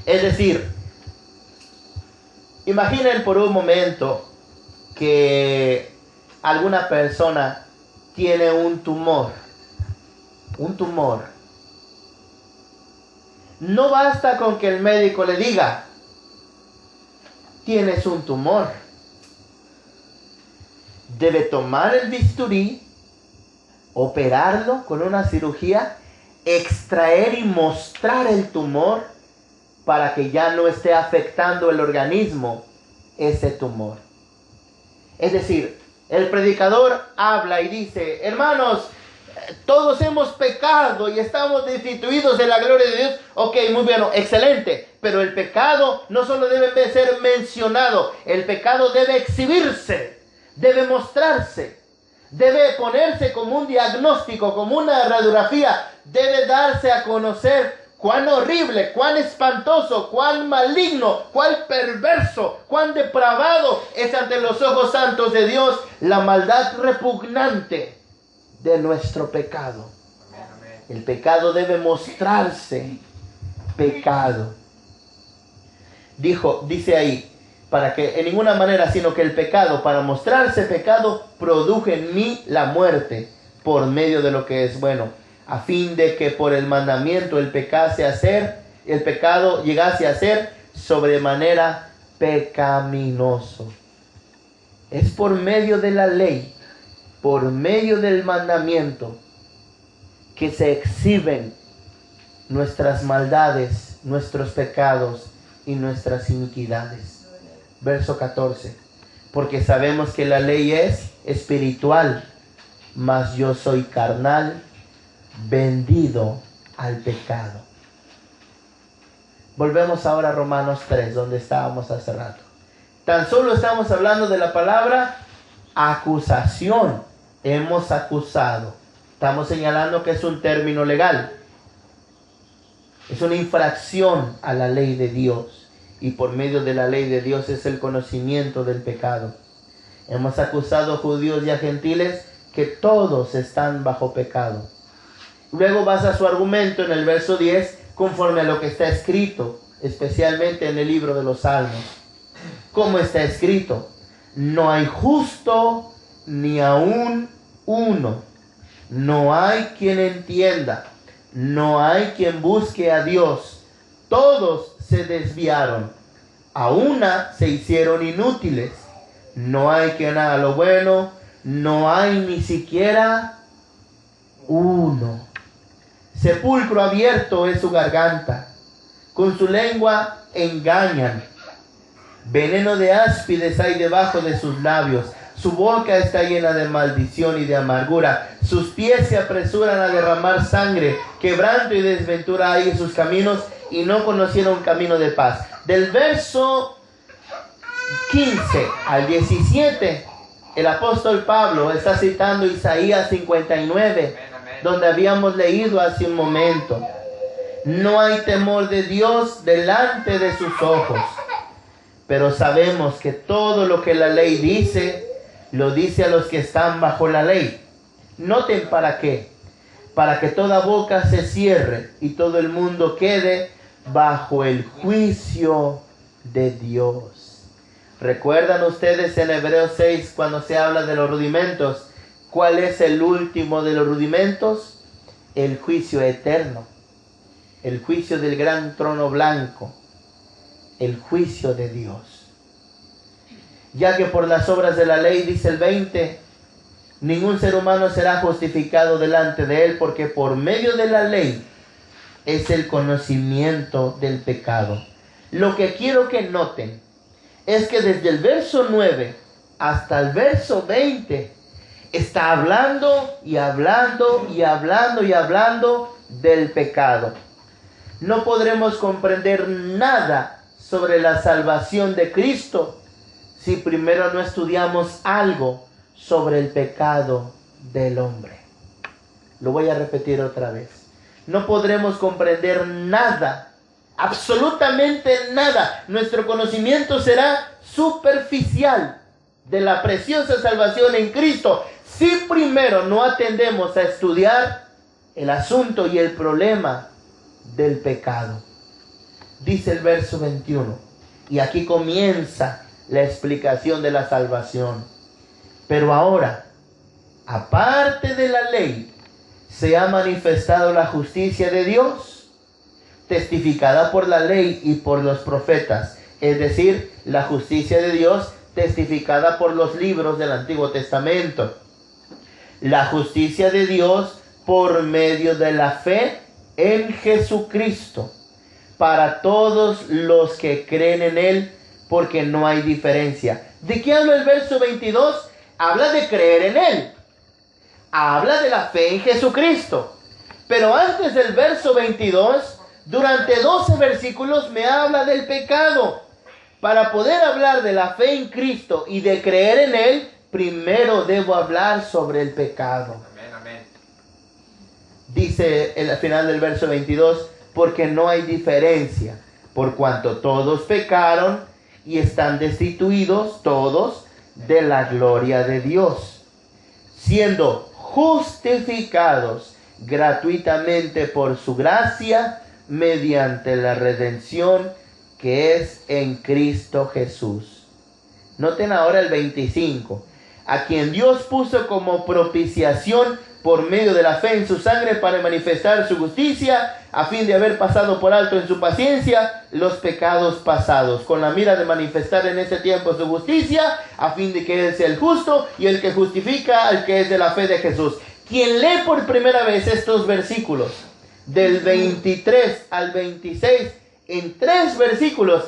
Es decir, imaginen por un momento que alguna persona tiene un tumor, No basta con que el médico le diga, tienes un tumor. Debe tomar el bisturí, operarlo con una cirugía, extraer y mostrar el tumor para que ya no esté afectando el organismo ese tumor. Es decir, el predicador habla y dice, hermanos, todos hemos pecado y estamos destituidos de la gloria de Dios. Ok, muy bien, excelente. Pero el pecado no solo debe ser mencionado, el pecado debe exhibirse, debe mostrarse, debe ponerse como un diagnóstico, como una radiografía, debe darse a conocer cuán horrible, cuán espantoso, cuán maligno, cuán perverso, cuán depravado es ante los ojos santos de Dios la maldad repugnante de nuestro pecado. El pecado debe mostrarse pecado. Dice ahí, para que en ninguna manera, sino que el pecado, para mostrarse pecado, produjo en mí la muerte por medio de lo que es bueno, a fin de que por el mandamiento el pecado llegase a ser sobremanera pecaminoso. Es por medio de la ley, por medio del mandamiento, que se exhiben nuestras maldades, nuestros pecados y nuestras iniquidades. Verso 14. Porque sabemos que la ley es espiritual, mas yo soy carnal, vendido al pecado. Volvemos ahora a Romanos 3, donde estábamos hace rato. Tan solo estamos hablando de la palabra acusación. Hemos acusado. Estamos señalando que es un término legal. Es una infracción a la ley de Dios. Y por medio de la ley de Dios es el conocimiento del pecado. Hemos acusado a judíos y a gentiles que todos están bajo pecado. Luego basa su argumento en el verso 10 conforme a lo que está escrito, especialmente en el libro de los Salmos. ¿Cómo está escrito? No hay justo ni aún uno. No hay quien entienda. No hay quien busque a Dios. Todos se desviaron. A una se hicieron inútiles. No hay quien haga lo bueno. No hay ni siquiera uno. Sepulcro abierto es su garganta. Con su lengua engañan. Veneno de áspides hay debajo de sus labios. Su boca está llena de maldición y de amargura. Sus pies se apresuran a derramar sangre. Quebranto y desventura hay en sus caminos, y no conocieron camino de paz. Del verso 15 al 17, el apóstol Pablo está citando Isaías 59, donde habíamos leído hace un momento. No hay temor de Dios delante de sus ojos. Pero sabemos que todo lo que la ley dice, lo dice a los que están bajo la ley. Noten para qué. Para que toda boca se cierre y todo el mundo quede bajo el juicio de Dios. ¿Recuerdan ustedes en Hebreos 6 cuando se habla de los rudimentos? ¿Cuál es el último de los rudimentos? El juicio eterno. El juicio del gran trono blanco. El juicio de Dios. Ya que por las obras de la ley, dice el 20, ningún ser humano será justificado delante de él, porque por medio de la ley es el conocimiento del pecado. Lo que quiero que noten es que desde el verso 9 hasta el verso 20 está hablando y hablando y hablando y hablando del pecado. No podremos comprender nada sobre la salvación de Cristo si primero no estudiamos algo sobre el pecado del hombre. Lo voy a repetir otra vez. No podremos comprender nada, absolutamente nada. Nuestro conocimiento será superficial de la preciosa salvación en Cristo si primero no atendemos a estudiar el asunto y el problema del pecado. Dice el verso 21, y aquí comienza la explicación de la salvación. Pero ahora, aparte de la ley, se ha manifestado la justicia de Dios, testificada por la ley y por los profetas, es decir, la justicia de Dios testificada por los libros del Antiguo Testamento. La justicia de Dios por medio de la fe en Jesucristo, para todos los que creen en Él, porque no hay diferencia. ¿De qué habla el verso 22? Habla de creer en Él. Habla de la fe en Jesucristo. Pero antes del verso 22, durante 12 versículos me habla del pecado. Para poder hablar de la fe en Cristo y de creer en Él, primero debo hablar sobre el pecado. Amén, amén. Dice en el final del verso 22, porque no hay diferencia, por cuanto todos pecaron y están destituidos todos de la gloria de Dios, siendo justificados gratuitamente por su gracia mediante la redención que es en Cristo Jesús. Noten ahora el 25. A quien Dios puso como propiciación por medio de la fe en su sangre para manifestar su justicia, a fin de haber pasado por alto en su paciencia los pecados pasados, con la mira de manifestar en este tiempo su justicia, a fin de que Él sea el justo y el que justifica al que es de la fe de Jesús. Quien lee por primera vez estos versículos, del 23 al 26, en 3 versículos,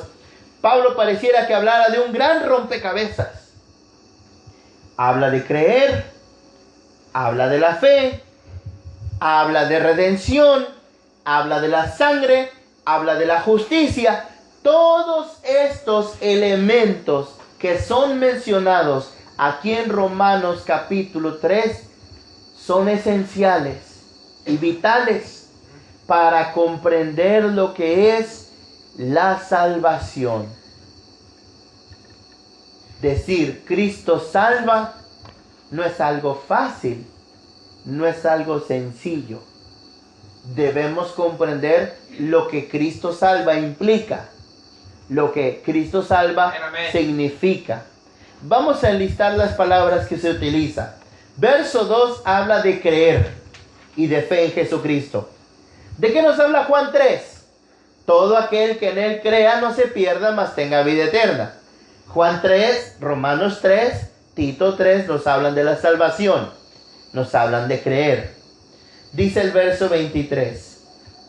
Pablo pareciera que hablara de un gran rompecabezas. Habla de creer, habla de la fe, habla de redención, habla de la sangre, habla de la justicia. Todos estos elementos que son mencionados aquí en Romanos capítulo 3 son esenciales y vitales para comprender lo que es la salvación. Decir Cristo salva no es algo fácil, no es algo sencillo. Debemos comprender lo que Cristo salva implica, lo que Cristo salva significa. Vamos a enlistar las palabras que se utilizan. Verso 2 habla de creer y de fe en Jesucristo. ¿De qué nos habla Juan 3? Todo aquel que en Él crea no se pierda, mas tenga vida eterna. Juan 3, Romanos 3, Tito 3 nos hablan de la salvación, nos hablan de creer. Dice el verso 23,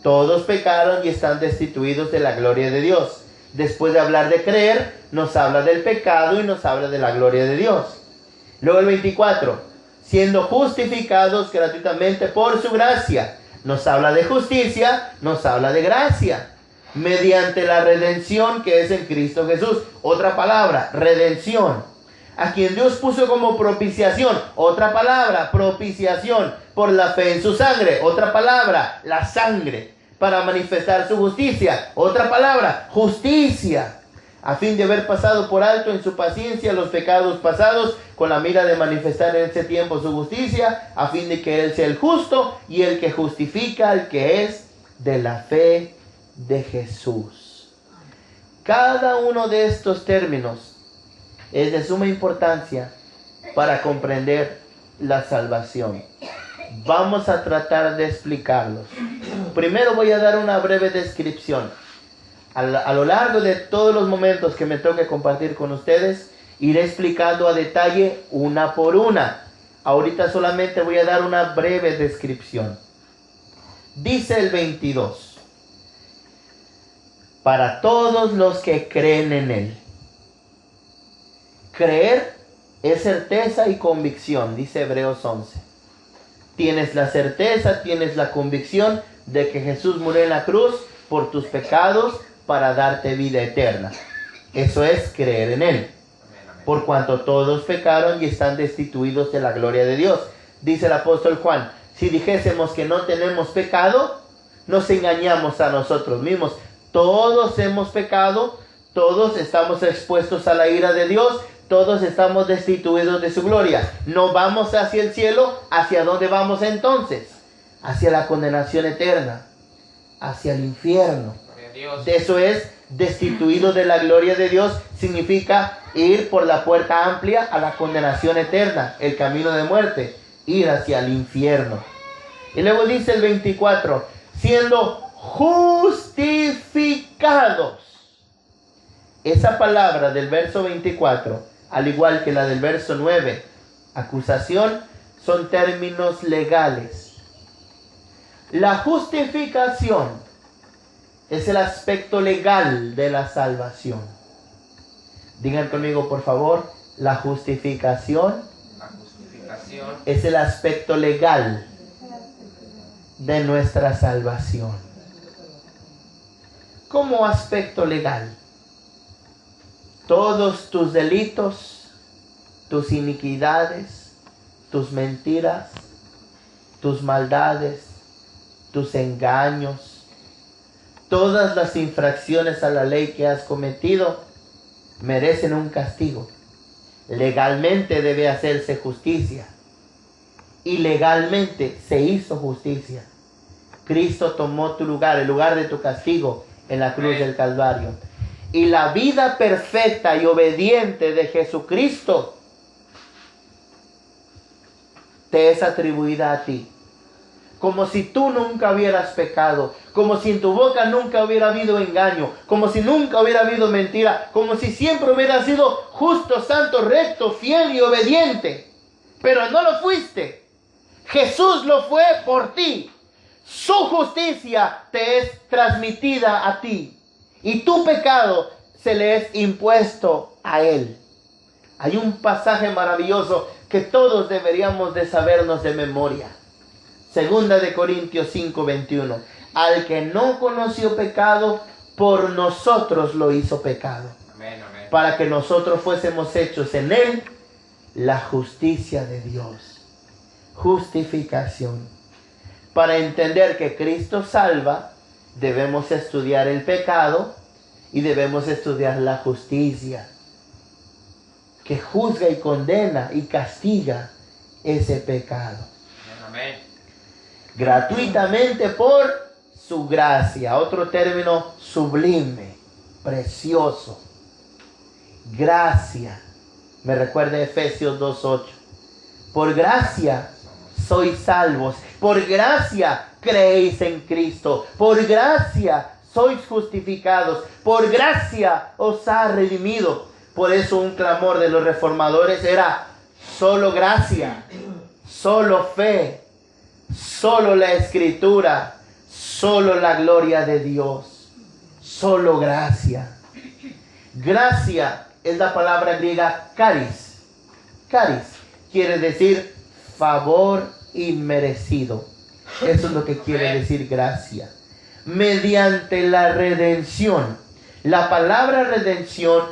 todos pecaron y están destituidos de la gloria de Dios. Después de hablar de creer, nos habla del pecado y nos habla de la gloria de Dios. Luego el 24, siendo justificados gratuitamente por su gracia. Nos habla de justicia, nos habla de gracia, mediante la redención que es en Cristo Jesús. Otra palabra, redención. A quien Dios puso como propiciación. Otra palabra, propiciación, por la fe en su sangre. Otra palabra, la sangre, para manifestar su justicia. Otra palabra, justicia, a fin de haber pasado por alto en su paciencia los pecados pasados, con la mira de manifestar en este tiempo su justicia, a fin de que Él sea el justo y el que justifica al que es de la fe de Jesús. Cada uno de estos términos es de suma importancia para comprender la salvación. Vamos a tratar de explicarlos. Primero voy a dar una breve descripción. A lo largo de todos los momentos que me toque compartir con ustedes, iré explicando a detalle una por una. Ahorita solamente voy a dar una breve descripción. Dice el 22. Para todos los que creen en Él. Creer es certeza y convicción, dice Hebreos 11. Tienes la certeza, tienes la convicción de que Jesús murió en la cruz por tus pecados para darte vida eterna. Eso es creer en Él. Por cuanto todos pecaron y están destituidos de la gloria de Dios. Dice el apóstol Juan, si dijésemos que no tenemos pecado, nos engañamos a nosotros mismos. Todos hemos pecado, todos estamos expuestos a la ira de Dios, todos estamos destituidos de su gloria. No vamos hacia el cielo. ¿Hacia dónde vamos entonces? Hacia la condenación eterna, hacia el infierno. Eso es, destituido de la gloria de Dios, significa ir por la puerta amplia a la condenación eterna, el camino de muerte, ir hacia el infierno. Y luego dice el 24, siendo justificados. Esa palabra del verso 24, al igual que la del verso 9, acusación, son términos legales. La justificación es el aspecto legal de la salvación. Digan conmigo, por favor, la justificación es el aspecto legal de nuestra salvación. Como aspecto legal, todos tus delitos, tus iniquidades, tus mentiras, tus maldades, tus engaños, todas las infracciones a la ley que has cometido merecen un castigo. Legalmente debe hacerse justicia. Y legalmente se hizo justicia. Cristo tomó tu lugar, el lugar de tu castigo en la cruz del Calvario. Y la vida perfecta y obediente de Jesucristo te es atribuida a ti. Como si tú nunca hubieras pecado, como si en tu boca nunca hubiera habido engaño, como si nunca hubiera habido mentira, como si siempre hubieras sido justo, santo, recto, fiel y obediente. Pero no lo fuiste. Jesús lo fue por ti. Su justicia te es transmitida a ti. Y tu pecado se le es impuesto a Él. Hay un pasaje maravilloso que todos deberíamos de sabernos de memoria. Segunda de Corintios 5:21. Al que no conoció pecado, por nosotros lo hizo pecado. Amén, amén. Para que nosotros fuésemos hechos en Él la justicia de Dios. Justificación. Para entender que Cristo salva, debemos estudiar el pecado y debemos estudiar la justicia, que juzga y condena y castiga ese pecado. Amén. Gratuitamente por su gracia. Otro término sublime, precioso. Gracia. Me recuerda Efesios 2:8. Por gracia sois salvos. Por gracia creéis en Cristo. Por gracia sois justificados. Por gracia os ha redimido. Por eso un clamor de los reformadores era solo gracia, solo fe, solo la Escritura, solo la gloria de Dios, solo gracia. Gracia es la palabra griega charis. Charis quiere decir favor inmerecido. Eso es lo que quiere decir gracia. Mediante la redención. La palabra redención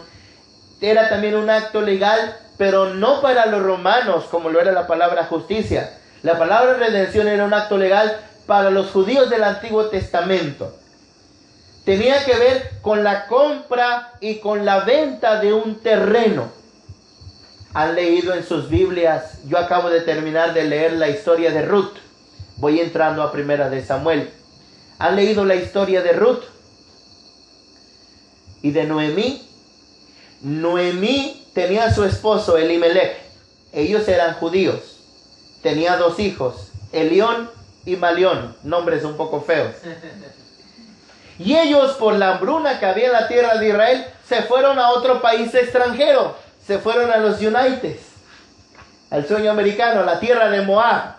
era también un acto legal, pero no para los romanos como lo era la palabra justicia. La palabra redención era un acto legal para los judíos del Antiguo Testamento. Tenía que ver con la compra y con la venta de un terreno. Han leído en sus Biblias, yo acabo de terminar de leer la historia de Ruth. Voy entrando a Primera de Samuel. ¿Han leído la historia de Ruth y de Noemí? Noemí tenía a su esposo Elimelech. Ellos eran judíos. Tenía 2 hijos, Elión y Malión, nombres un poco feos. Y ellos, por la hambruna que había en la tierra de Israel, se fueron a otro país extranjero. Se fueron a los United, al sueño americano, a la tierra de Moab.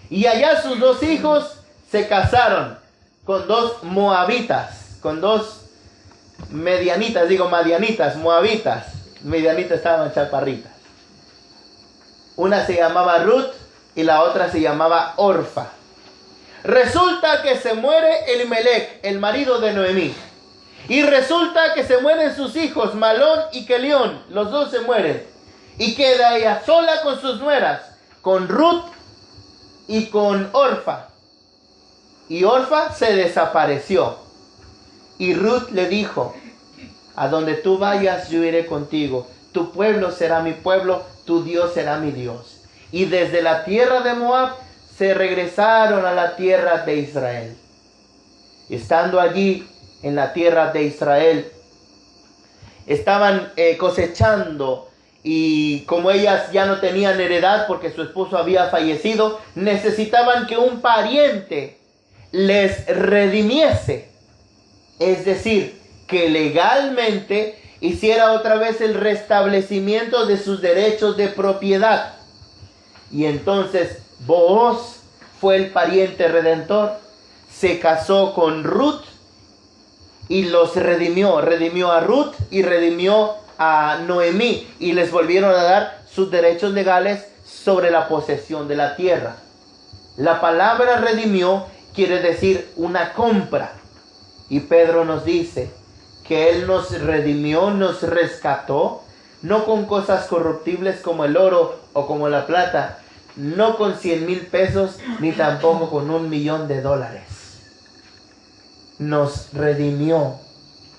Y allá sus 2 hijos se casaron con 2 moabitas, con 2 madianitas, moabitas. Medianitas estaban chaparritas. Una se llamaba Ruth y la otra se llamaba Orfa. Resulta que se muere Elimelech, el marido de Noemí. Y resulta que se mueren sus hijos, Malón y Kelión. Los 2 se mueren. Y queda ella sola con sus nueras, con Ruth y con Orfa. Y Orfa se desapareció. Y Ruth le dijo, a donde tú vayas yo iré contigo. Tu pueblo será mi pueblo, tu Dios será mi Dios. Y desde la tierra de Moab se regresaron a la tierra de Israel. Estando allí en la tierra de Israel, estaban cosechando, y como ellas ya no tenían heredad porque su esposo había fallecido, necesitaban que un pariente les redimiese, es decir, que legalmente hiciera otra vez el restablecimiento de sus derechos de propiedad. Y entonces Booz fue el pariente redentor, se casó con Ruth y los redimió a Ruth y redimió a Noemí y les volvieron a dar sus derechos legales sobre la posesión de la tierra. La palabra redimió quiere decir una compra, y Pedro nos dice que Él nos redimió, nos rescató, no con cosas corruptibles como el oro o como la plata, no con 100,000 pesos, ni tampoco con $1,000,000. Nos redimió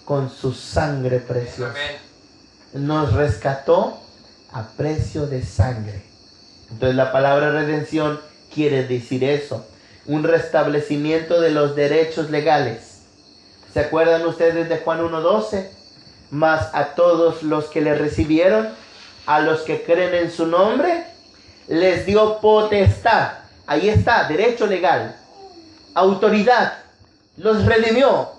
con su sangre preciosa. Amén. Nos rescató a precio de sangre. Entonces la palabra redención quiere decir eso, un restablecimiento de los derechos legales. ¿Se acuerdan ustedes de Juan 1:12? Mas a todos los que le recibieron, a los que creen en su nombre, les dio potestad. Ahí está, derecho legal, autoridad. Los redimió,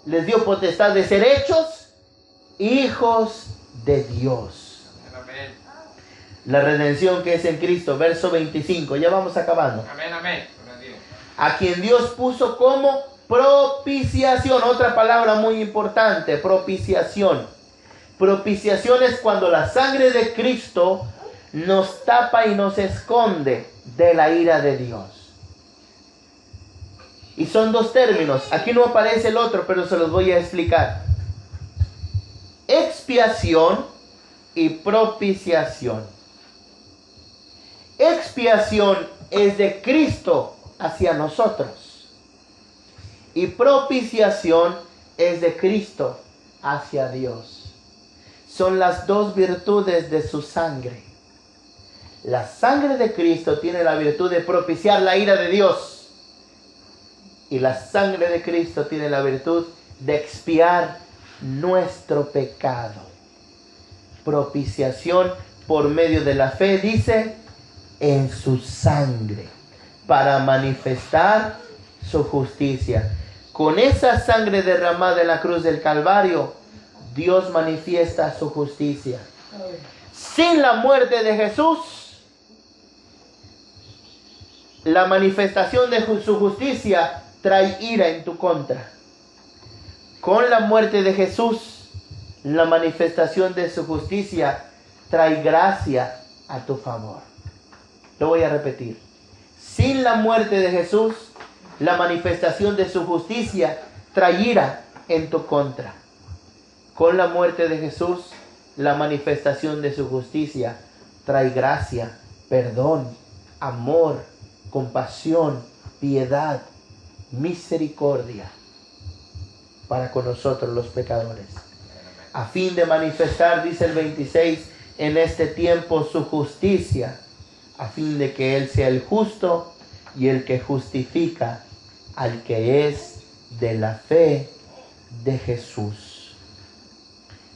les dio potestad de ser hechos hijos de Dios. Amén. La redención que es en Cristo, verso 25, ya vamos acabando. Amén, amén. Gloria a Dios. A quien Dios puso como propiciación, otra palabra muy importante, propiciación. Propiciación es cuando la sangre de Cristo nos tapa y nos esconde de la ira de Dios. Y son dos términos, aquí no aparece el otro, pero se los voy a explicar. Expiación y propiciación. Expiación es de Cristo hacia nosotros. Y propiciación es de Cristo hacia Dios. Son las dos virtudes de su sangre. La sangre de Cristo tiene la virtud de propiciar la ira de Dios. Y la sangre de Cristo tiene la virtud de expiar nuestro pecado. Propiciación por medio de la fe, dice, en su sangre, para manifestar su justicia. Con esa sangre derramada en la cruz del Calvario, Dios manifiesta su justicia. Sin la muerte de Jesús, la manifestación de su justicia trae ira en tu contra. Con la muerte de Jesús, la manifestación de su justicia trae gracia a tu favor. Lo voy a repetir. Sin la muerte de Jesús, la manifestación de su justicia trae ira en tu contra. Con la muerte de Jesús, la manifestación de su justicia trae gracia, perdón, amor, compasión, piedad, misericordia para con nosotros los pecadores. A fin de manifestar, dice el 26, en este tiempo su justicia, a fin de que Él sea el justo y el que justifica al que es de la fe de Jesús.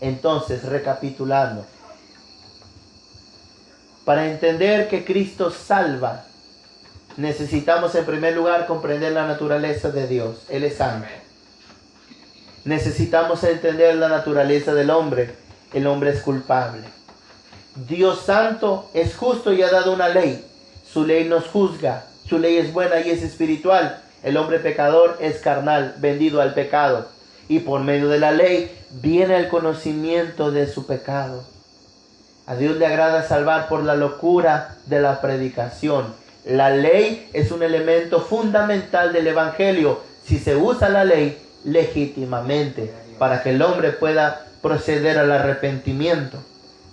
Entonces, recapitulando, para entender que Cristo salva, necesitamos en primer lugar comprender la naturaleza de Dios. Él es santo. Necesitamos entender la naturaleza del hombre. El hombre es culpable. Dios santo es justo y ha dado una ley. Su ley nos juzga. Su ley es buena y es espiritual. El hombre pecador es carnal, vendido al pecado. Y por medio de la ley viene el conocimiento de su pecado. A Dios le agrada salvar por la locura de la predicación. La ley es un elemento fundamental del evangelio. Si se usa la ley legítimamente, para que el hombre pueda proceder al arrepentimiento,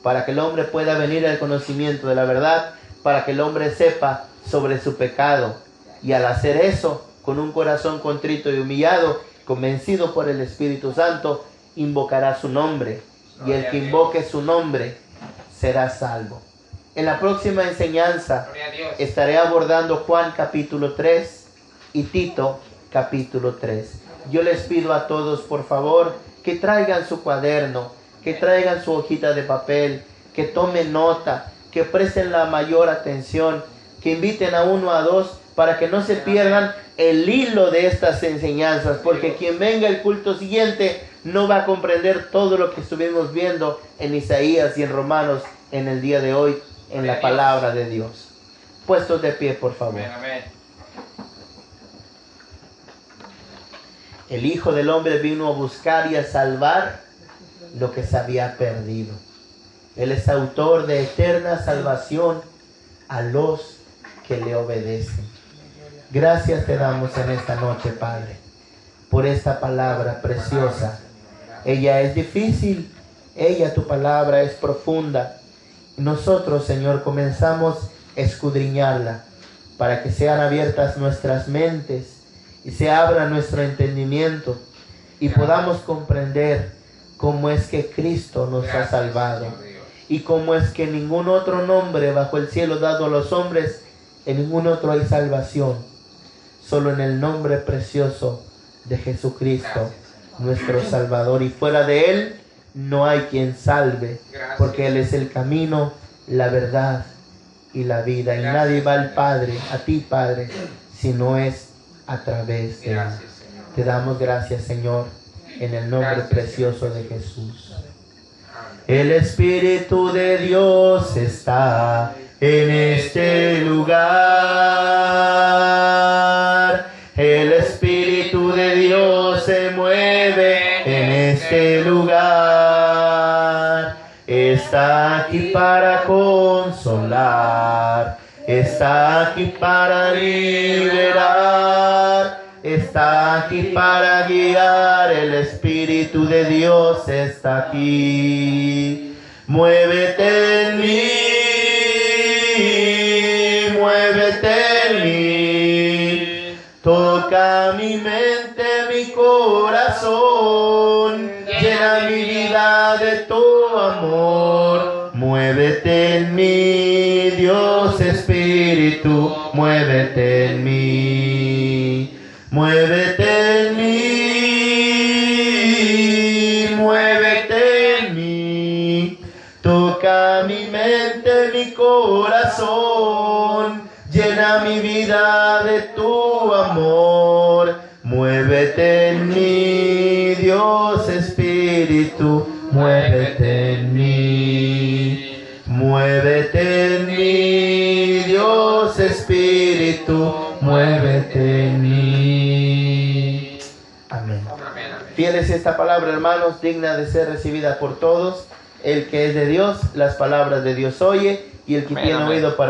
para que el hombre pueda venir al conocimiento de la verdad, para que el hombre sepa sobre su pecado. Y al hacer eso, con un corazón contrito y humillado, convencido por el Espíritu Santo, invocará su nombre. Y el que invoque su nombre será salvo. En la próxima enseñanza estaré abordando Juan capítulo 3 y Tito capítulo 3. Yo les pido a todos, por favor, que traigan su cuaderno, que traigan su hojita de papel, que tomen nota, que presten la mayor atención, que inviten a uno, a dos, para que no se pierdan el hilo de estas enseñanzas, porque quien venga el culto siguiente no va a comprender todo lo que estuvimos viendo en Isaías y en Romanos en el día de hoy, en la palabra de Dios. Puestos de pie, por favor. Amén, amén. El Hijo del Hombre vino a buscar y a salvar lo que se había perdido. Él es autor de eterna salvación a los que le obedecen. Gracias te damos en esta noche, Padre, por esta palabra preciosa. Ella es difícil, tu palabra es profunda. Nosotros, Señor, comenzamos a escudriñarla para que sean abiertas nuestras mentes y se abra nuestro entendimiento y podamos comprender cómo es que Cristo nos ha salvado y cómo es que ningún otro nombre bajo el cielo dado a los hombres, en ningún otro hay salvación, solo en el nombre precioso de Jesucristo, nuestro Salvador, y fuera de Él no hay quien salve, porque Él es el camino, la verdad y la vida, y nadie va al Padre, a ti, Padre, si no es a través de Él. Te damos gracias, Señor, en el nombre precioso de Jesús. El Espíritu de Dios está en este lugar. El Espíritu de Dios se mueve en este lugar. Está aquí para consolar. Está aquí para liberar. Está aquí para guiar. El Espíritu de Dios está aquí. Muévete en mí. Muévete en mí. Toca mi mente, mi corazón. Llena mi vida de tu amor. Muévete en mí, Dios Espíritu. Muévete en mí. Muévete en mí. Muévete en mí. Toca mi mente, mi corazón. Llena mi vida de tu amor. Muévete en mí, Dios Espíritu. Muévete en mí. Muévete en mí, Dios Espíritu. Muévete en mí. Amén. Fiel es esta palabra, hermanos, digna de ser recibida por todos. El que es de Dios, las palabras de Dios oye, y el que tiene oído para